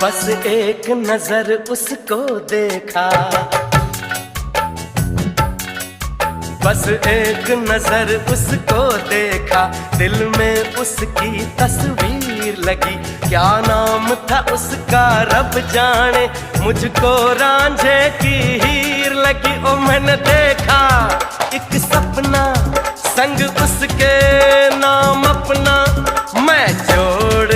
बस एक नजर उसको देखा, बस एक नजर उसको देखा, दिल में उसकी तस्वीर लगी। क्या नाम था उसका रब जाने, मुझको रांझे की हीर लगी। ओ मैंने देखा एक सपना, संग उसके नाम अपना मैं जोड़